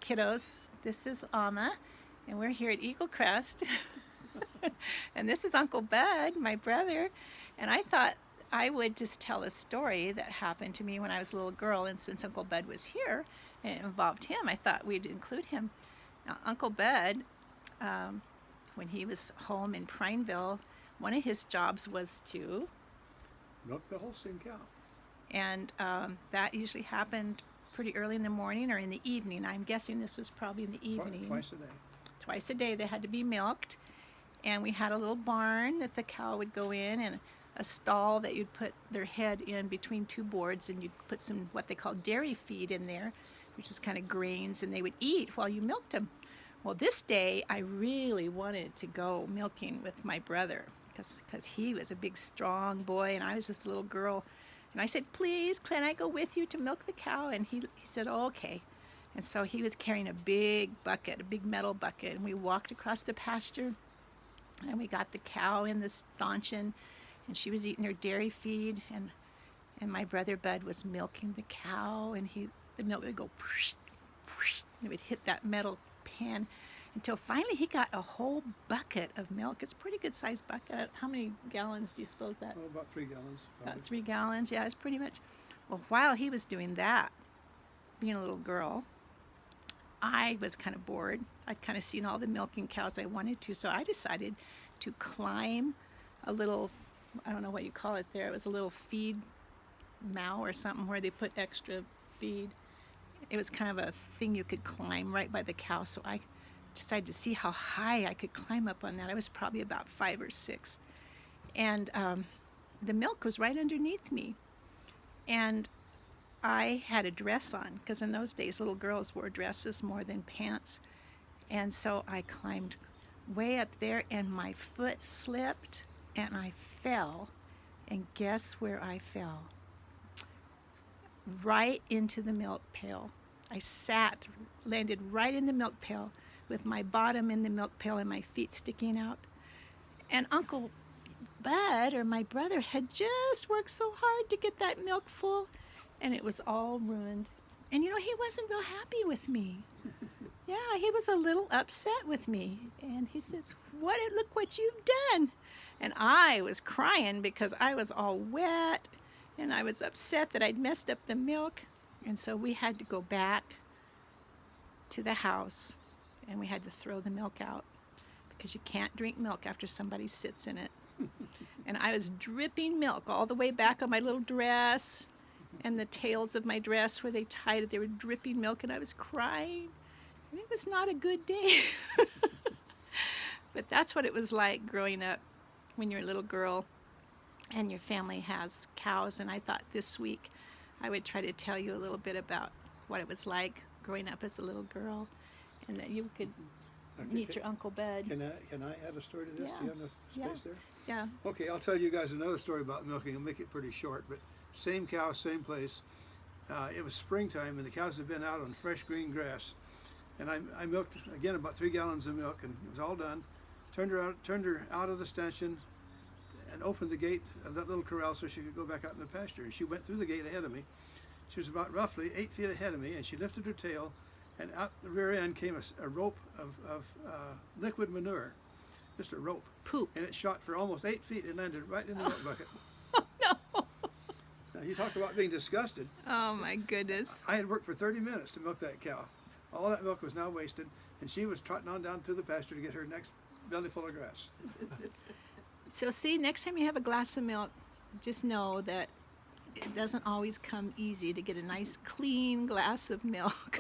kiddos. This is Alma, and we're here at Eagle Crest. And this is Uncle Bud, my brother. And I thought I would just tell a story that happened to me when I was a little girl. And since Uncle Bud was here and it involved him, I thought we'd include him. Now, Uncle Bud, when he was home in Prineville, one of his jobs was to milk the Holstein cow. And that usually happened pretty early in the morning or in the evening. I'm guessing this was probably in the evening. Twice a day. Twice a day they had to be milked. And we had a little barn that the cow would go in, and a stall that you'd put their head in between two boards, and you'd put some what they call dairy feed in there, which was kind of grains, and they would eat while you milked them. Well, this day I really wanted to go milking with my brother because he was a big strong boy and I was just a little girl. And I said, please, can I go with you to milk the cow? And he said, oh, okay. And so he was carrying a big bucket, a big metal bucket, and we walked across the pasture, and we got the cow in the stanchion, and she was eating her dairy feed, and my brother Bud was milking the cow, and the milk would go whoosh, whoosh, and it would hit that metal pan until finally he got a whole bucket of milk. It's a pretty good sized bucket. How many gallons do you suppose that? Oh, about 3 gallons. Probably. About 3 gallons, yeah, it's pretty much. Well, while he was doing that, being a little girl, I was kind of bored. I'd kind of seen all the milking cows I wanted to, so I decided to climb a little, I don't know what you call it there, it was a little feed mow or something where they put extra feed. It was kind of a thing you could climb right by the cow, so I decided to see how high I could climb up on that. I was probably about 5 or 6. And the milk was right underneath me. And I had a dress on, because in those days little girls wore dresses more than pants. And so I climbed way up there, and my foot slipped, and I fell. And guess where I fell? Right into the milk pail. I landed right in the milk pail with my bottom in the milk pail and my feet sticking out. And Uncle Bud, or my brother, had just worked so hard to get that milk full, and it was all ruined. And you know, he wasn't real happy with me. Yeah, he was a little upset with me. And he says, look what you've done. And I was crying because I was all wet, and I was upset that I'd messed up the milk. And so we had to go back to the house, and we had to throw the milk out because you can't drink milk after somebody sits in it. And I was dripping milk all the way back on my little dress, and the tails of my dress where they tied it, they were dripping milk, and I was crying. And it was not a good day. But that's what it was like growing up when you're a little girl and your family has cows. And I thought this week I would try to tell you a little bit about what it was like growing up as a little girl, and that you could meet your Uncle Bud. Can I add a story to this? Yeah. Do you have enough space there? Yeah. Okay, I'll tell you guys another story about milking. I'll make it pretty short, but same cow, same place. It was springtime, and the cows had been out on fresh green grass. And I milked, again, about 3 gallons of milk, and it was all done. Turned her out of the stanchion and opened the gate of that little corral so she could go back out in the pasture. And she went through the gate ahead of me. She was about roughly 8 feet ahead of me, and she lifted her tail, and out the rear end came a rope of liquid manure, just a rope. Poop. And it shot for almost 8 feet and landed right in the milk bucket. No. Now, you talk about being disgusted. Oh my goodness. I had worked for 30 minutes to milk that cow. All that milk was now wasted, and she was trotting on down to the pasture to get her next belly full of grass. So see, next time you have a glass of milk, just know that it doesn't always come easy to get a nice clean glass of milk.